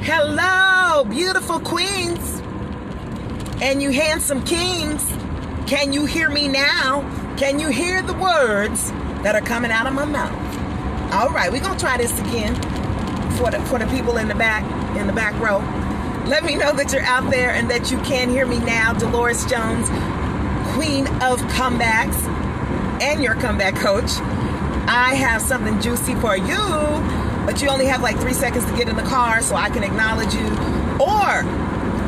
Hello, beautiful queens and you handsome kings. Can you hear me now? Can you hear the words that are coming out of my mouth? All right, we're gonna try this again for the people in the back row. Let me know that you're out there and that you can hear me now. Dolores Jones, queen of comebacks and your comeback coach. I have something juicy for you, but you only have like 3 seconds to get in the car so I can acknowledge you, or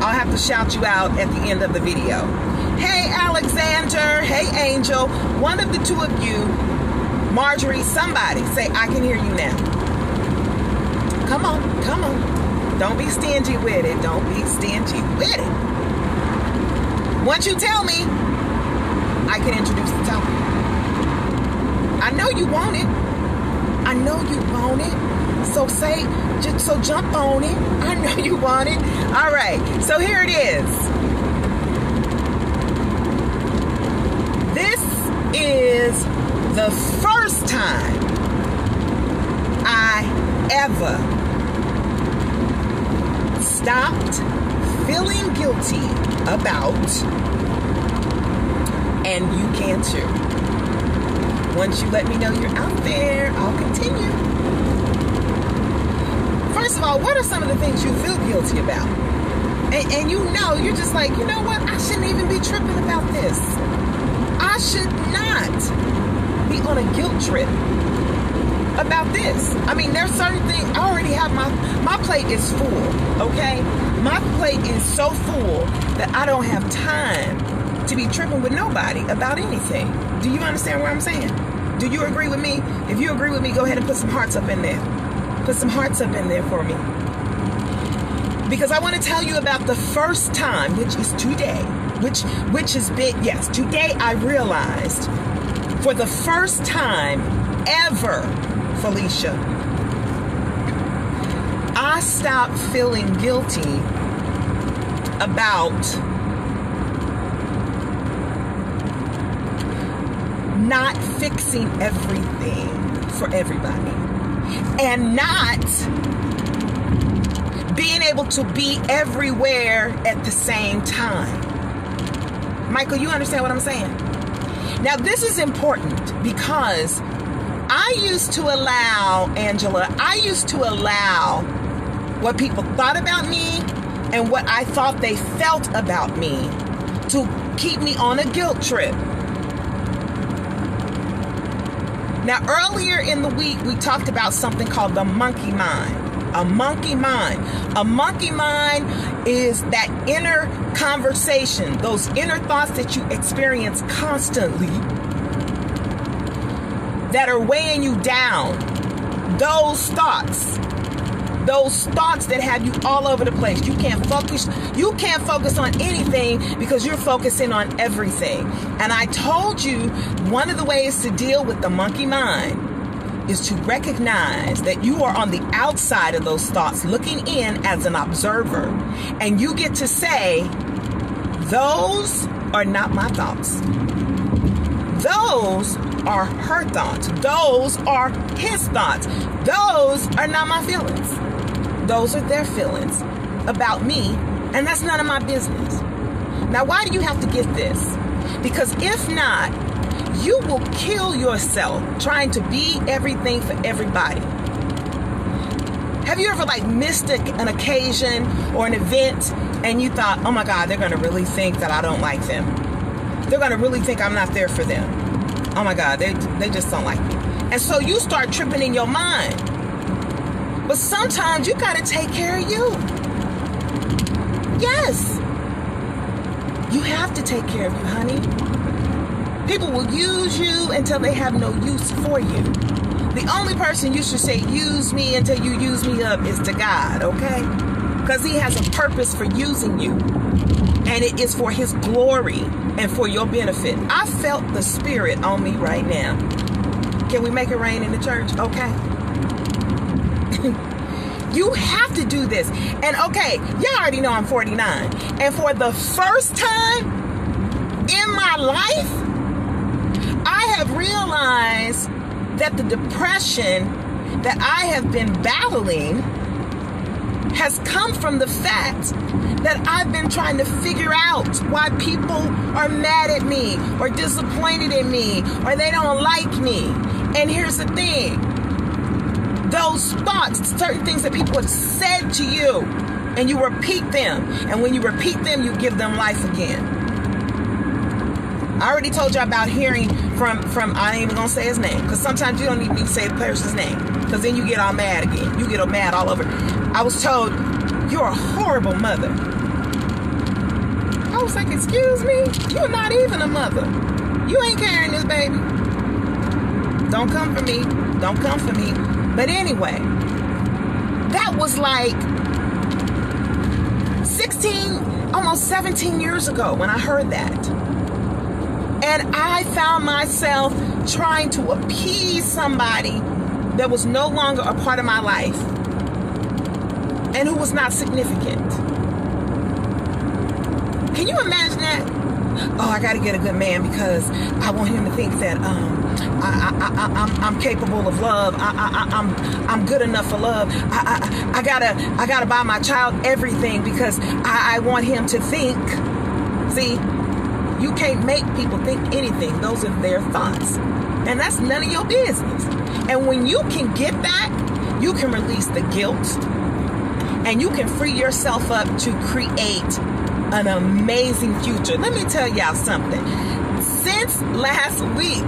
I'll have to shout you out at the end of the video. Hey Alexander, hey Angel, one of the two of you, Marjorie, somebody say I can hear you now. Come on. Don't be stingy with it. Don't be stingy with it. Once you tell me, I can introduce the topic. I know you want it. I know you want it. So jump on it. I know you want it. All right. So here it is. This is the first time I ever stopped feeling guilty about, and you can too. Once you let me know you're out there, I'll continue. First of all, what are some of the things you feel guilty about? And you know, you're just like, you know what? I shouldn't even be tripping about this. I should not be on a guilt trip about this. I mean, there's certain things, I already have my plate is full, okay? My plate is so full that I don't have time to be tripping with nobody about anything. Do you understand what I'm saying? Do you agree with me? If you agree with me, go ahead and put some hearts up in there. Put some hearts up in there for me. Because I want to tell you about the first time, which is today, which is big. Yes, today I realized for the first time ever, Felicia, I stopped feeling guilty about not fixing everything for everybody and not being able to be everywhere at the same time. Michael, you understand what I'm saying? Now, this is important because I used to allow, Angela, what people thought about me and what I thought they felt about me to keep me on a guilt trip. Now, earlier in the week, we talked about something called the monkey mind. A monkey mind. A monkey mind is that inner conversation, those inner thoughts that you experience constantly that are weighing you down. Those thoughts that have you all over the place. You can't focus on anything because you're focusing on everything. And I told you one of the ways to deal with the monkey mind is to recognize that you are on the outside of those thoughts, looking in as an observer. And you get to say, those are not my thoughts. Those are her thoughts. Those are his thoughts. Those are not my feelings. Those are their feelings about me, and that's none of my business. Now, why do you have to get this? Because if not, you will kill yourself trying to be everything for everybody. Have you ever missed an occasion or an event and you thought, oh my God, they're going to really think that I don't like them. They're going to really think I'm not there for them. Oh my God, they just don't like me. And so you start tripping in your mind. But sometimes you got to take care of you. Yes. You have to take care of you, honey. People will use you until they have no use for you. The only person you should say, use me until you use me up, is to God, okay? Because he has a purpose for using you. And it is for his glory and for your benefit. I felt the spirit on me right now. Can we make it rain in the church? Okay. You have to do this. And okay, y'all already know I'm 49. And for the first time in my life, I have realized that the depression that I have been battling has come from the fact that I've been trying to figure out why people are mad at me or disappointed in me or they don't like me. And here's the thing. Those thoughts, certain things that people have said to you, and you repeat them. And when you repeat them, you give them life again. I already told you about hearing from I ain't even going to say his name, because sometimes you don't even need to say the person's name, because then you get all mad again. You get all mad all over. I was told, you're a horrible mother. I was like, excuse me? You're not even a mother. You ain't carrying this baby. Don't come for me. Don't come for me. But anyway, that was like 16, almost 17 years ago when I heard that. And I found myself trying to appease somebody that was no longer a part of my life and who was not significant. Can you imagine that? Oh, I got to get a good man because I want him to think that I'm capable of love. I'm good enough for love. I gotta buy my child everything because I want him to think. See, you can't make people think anything. Those are their thoughts, and that's none of your business. And when you can get that, you can release the guilt, and you can free yourself up to create an amazing future. Let me tell y'all something. Since last week,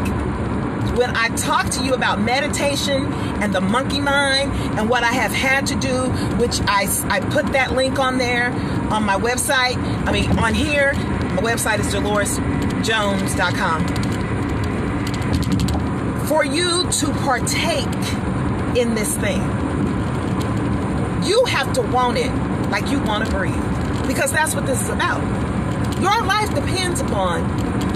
when I talked to you about meditation and the monkey mind and what I have had to do, which I put that link on there on my website. I mean, on here, my website is DoloresJones.com. For you to partake in this thing, you have to want it like you want to breathe. Because that's what this is about. Your life depends upon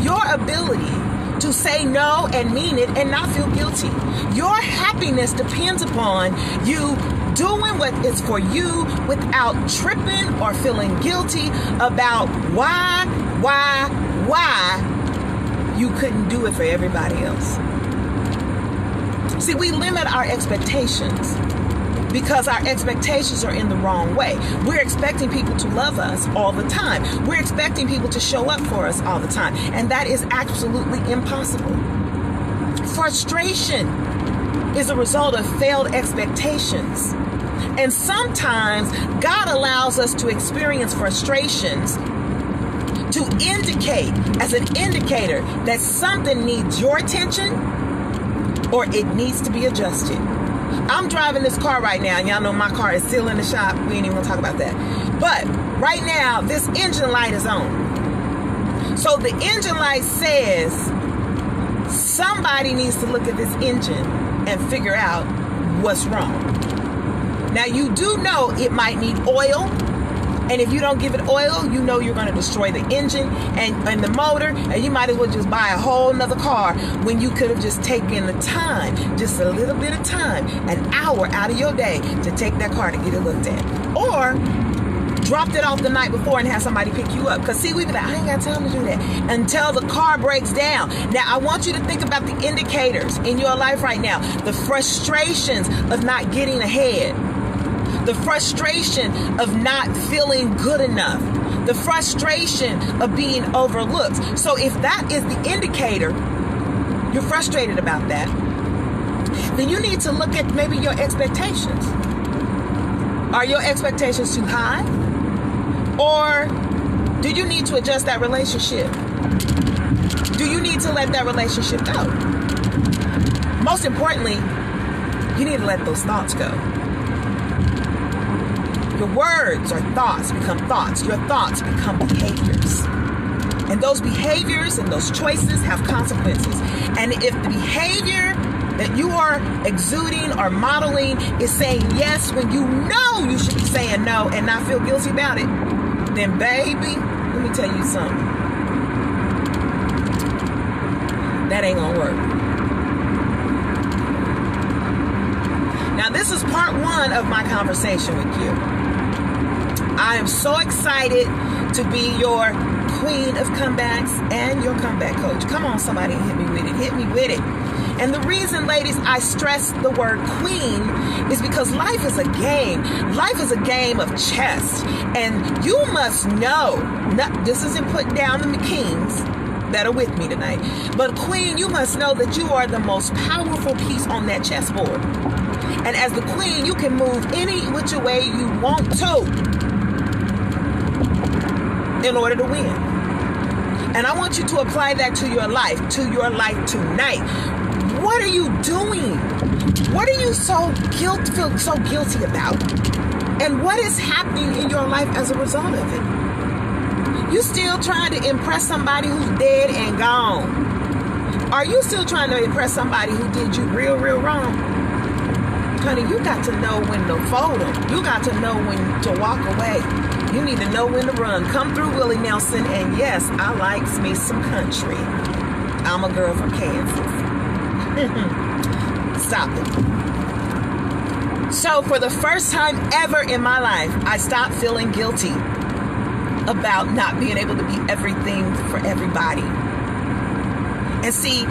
your ability to say no and mean it and not feel guilty. Your happiness depends upon you doing what is for you without tripping or feeling guilty about why you couldn't do it for everybody else. See, we limit our expectations because our expectations are in the wrong way. We're expecting people to love us all the time. We're expecting people to show up for us all the time. And that is absolutely impossible. Frustration is a result of failed expectations. And sometimes God allows us to experience frustrations to indicate, as an indicator, that something needs your attention or it needs to be adjusted. I'm driving this car right now, and y'all know my car is still in the shop. We ain't even gonna talk about that. But right now, this engine light is on. So the engine light says somebody needs to look at this engine and figure out what's wrong. Now, you do know it might need oil. And if you don't give it oil, you know you're going to destroy the engine and the motor, and you might as well just buy a whole nother car when you could have just taken the time, just a little bit of time, an hour out of your day to take that car to get it looked at. Or dropped it off the night before and have somebody pick you up. Because see, we be like, I ain't got time to do that until the car breaks down. Now, I want you to think about the indicators in your life right now. The frustrations of not getting ahead. The frustration of not feeling good enough. The frustration of being overlooked. So if that is the indicator, you're frustrated about that, then you need to look at maybe your expectations. Are your expectations too high? Or do you need to adjust that relationship? Do you need to let that relationship go? Most importantly, you need to let those thoughts go. Your words or thoughts become thoughts. Your thoughts become behaviors. And those behaviors and those choices have consequences. And if the behavior that you are exuding or modeling is saying yes when you know you should be saying no and not feel guilty about it, then baby, let me tell you something. That ain't gonna work. Now, this is part one of my conversation with you. I am so excited to be your queen of comebacks and your comeback coach. Come on, somebody, hit me with it. Hit me with it. And the reason, ladies, I stress the word queen is because life is a game. Life is a game of chess. And you must know, this isn't putting down the kings that are with me tonight, but queen, you must know that you are the most powerful piece on that chessboard. And as the queen, you can move any which way you want to in order to win. And I want you to apply that to your life tonight. What are you doing? What are you feel so guilty about? And what is happening in your life as a result of it? You still trying to impress somebody who's dead and gone? Are you still trying to impress somebody who did you real wrong? Honey, you got to know when to fold them. You got to know when to walk away. You need to know when to run. Come through, Willie Nelson. And yes, I likes me some country. I'm a girl from Kansas. Stop it. So for the first time ever in my life, I stopped feeling guilty about not being able to be everything for everybody. And see,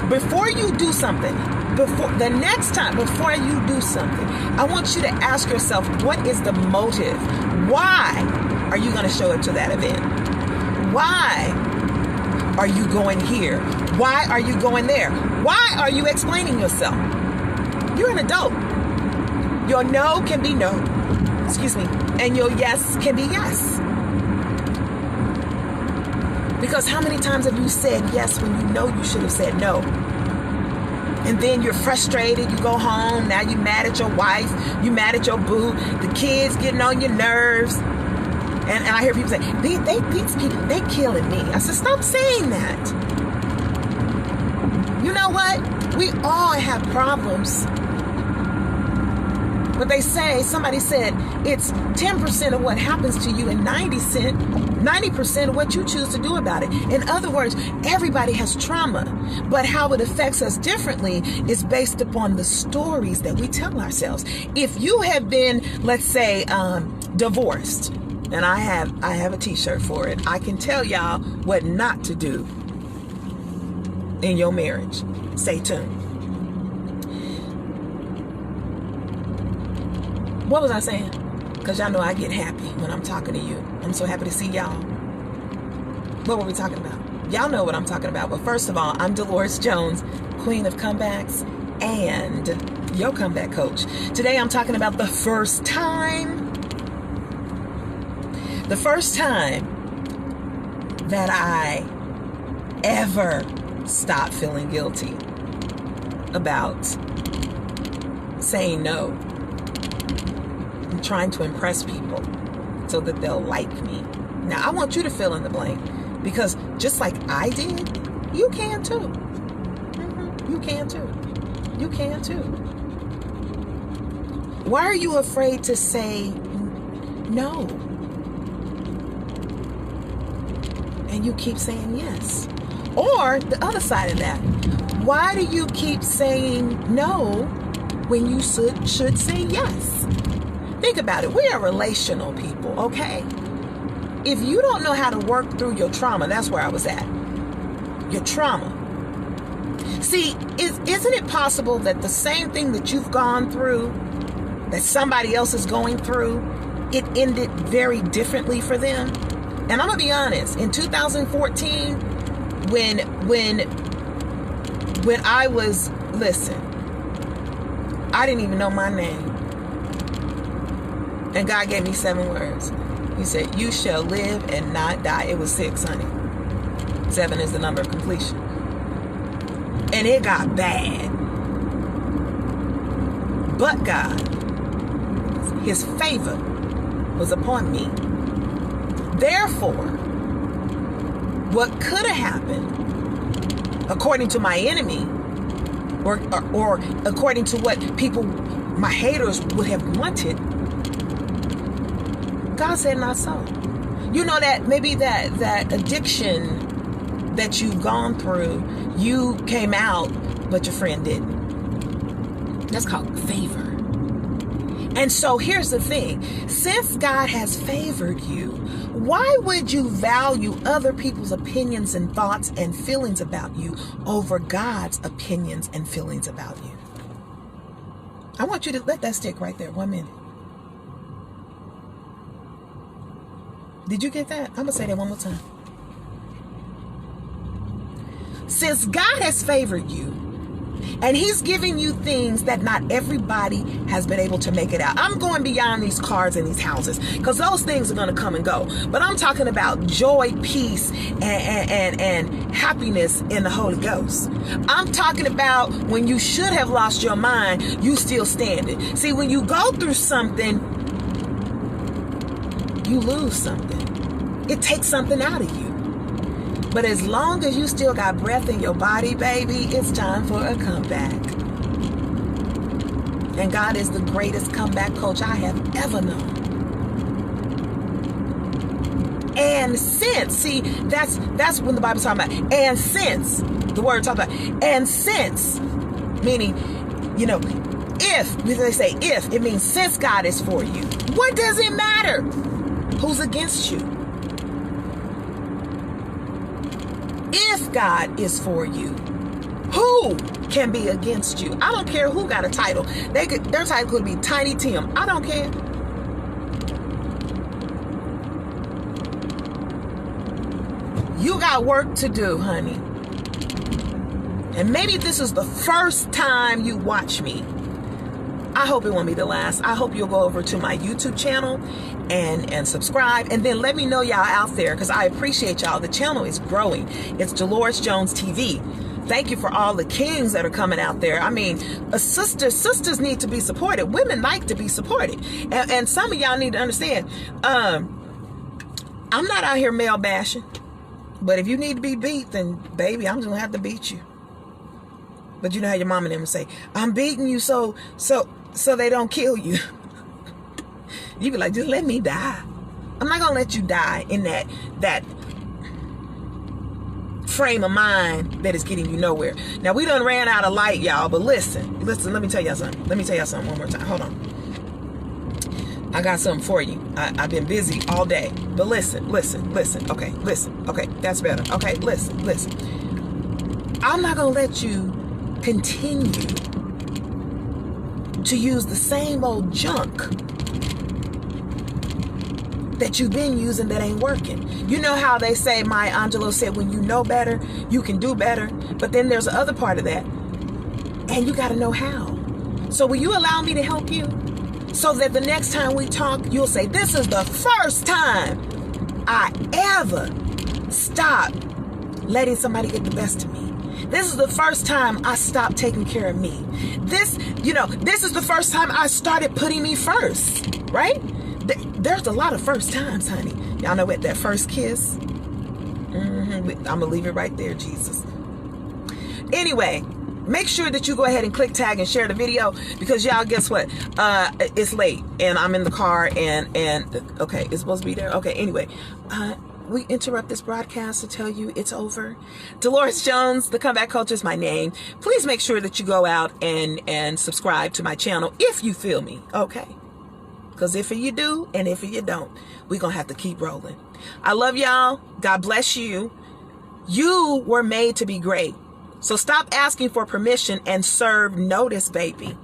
before you do something, before you do something, I want you to ask yourself, what is the motive? Why are you going to show up to that event? Why are you going here? Why are you going there? Why are you explaining yourself? You're an adult. Your no can be no, and your yes can be yes. Because how many times have you said yes when you know you should have said no? And then you're frustrated, you go home, now you're mad at your wife, you mad at your boo, the kids getting on your nerves. And I hear people say, these people, they killing me. I said, stop saying that. You know what? We all have problems. But somebody said, it's 10% of what happens to you and 90% of what you choose to do about it. In other words, everybody has trauma, but how it affects us differently is based upon the stories that we tell ourselves. If you have been, let's say, divorced, and I have a t-shirt for it, I can tell y'all what not to do in your marriage. Stay tuned. What was I saying? Because y'all know I get happy when I'm talking to you. I'm so happy to see y'all. What were we talking about? Y'all know what I'm talking about. But first of all, I'm Dolores Jones, Queen of Comebacks and your comeback coach. Today I'm talking about the first time. The first time that I ever stopped feeling guilty about saying no. Trying to impress people so that they'll like me. Now, I want you to fill in the blank, because just like I did, you can too. You can too. You can too. Why are you afraid to say no? And you keep saying yes. Or the other side of that, why do you keep saying no when you should say yes? Think about it. We are relational people, okay? If you don't know how to work through your trauma, that's where I was at. Your trauma. See, isn't it possible that the same thing that you've gone through, that somebody else is going through, it ended very differently for them? And I'm going to be honest. In 2014, when I was, listen, I didn't even know my name. And God gave me 7 words. He said, you shall live and not die. It was 6, honey. 7 is the number of completion. And it got bad. But God, his favor was upon me. Therefore, what could have happened, according to my enemy, or according to what people, my haters, would have wanted, God said not so. You know that maybe that addiction that you've gone through, you came out, but your friend didn't. That's called favor. And so here's the thing. Since God has favored you, why would you value other people's opinions and thoughts and feelings about you over God's opinions and feelings about you? I want you to let that stick right there 1 minute. Did you get that? I'm going to say that one more time. Since God has favored you, and he's giving you things that not everybody has been able to make it out. I'm going beyond these cars and these houses, because those things are going to come and go. But I'm talking about joy, peace, and happiness in the Holy Ghost. I'm talking about when you should have lost your mind, you still standing. See, when you go through something, you lose something. It takes something out of you. But as long as you still got breath in your body, baby, it's time for a comeback. And God is the greatest comeback coach I have ever known. And since, see, that's when the Bible's talking about, and since, the word talks about, and since, meaning, you know, if, they say if, it means since God is for you. What does it matter who's against you? If God is for you, who can be against you? I don't care who got a title. Their title could be Tiny Tim. I don't care. You got work to do, honey. And maybe this is the first time you watch me. I hope it won't be the last. I hope you'll go over to my YouTube channel and subscribe, and then let me know y'all out there, because I appreciate y'all. The channel is growing. It's Dolores Jones TV. Thank you for all the kings that are coming out there. I mean, sisters need to be supported. Women like to be supported, and some of y'all need to understand. I'm not out here male bashing, but if you need to be beat, then baby, I'm just gonna have to beat you. But you know how your mom and them say, I'm beating you so they don't kill you. You be like, just let me die. I'm not gonna let you die in that frame of mind that is getting you nowhere. Now, we done ran out of light, y'all, but listen, let me tell y'all something. Let me tell y'all something one more time. Hold on. I got something for you. I've been busy all day, but listen. Okay, listen. Okay, that's better. Okay, listen. I'm not gonna let you continue to use the same old junk that you've been using that ain't working. You know how they say, Maya Angelou said, when you know better, you can do better. But then there's the other part of that, and you got to know how. So will you allow me to help you, so that the next time we talk, you'll say, this is the first time I ever stopped letting somebody get the best of me. This is the first time I stopped taking care of me. This is the first time I started putting me first, right? There's a lot of first times, honey. Y'all know what, that first kiss? I'm going to leave it right there, Jesus. Anyway, make sure that you go ahead and click tag and share the video, because y'all, guess what? It's late and I'm in the car and okay, it's supposed to be there. Okay, anyway, we interrupt this broadcast to tell you it's over. Dolores Jones, the Comeback Coach, is my name. Please make sure that you go out and subscribe to my channel if you feel me, okay? Because if you do and if you don't, we're going to have to keep rolling. I love y'all. God bless you. You were made to be great. So stop asking for permission and serve notice, baby.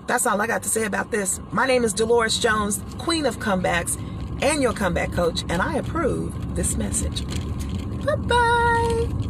That's all I got to say about this. My name is Dolores Jones, Queen of Comebacks, and your comeback coach, and I approve this message. Bye-bye.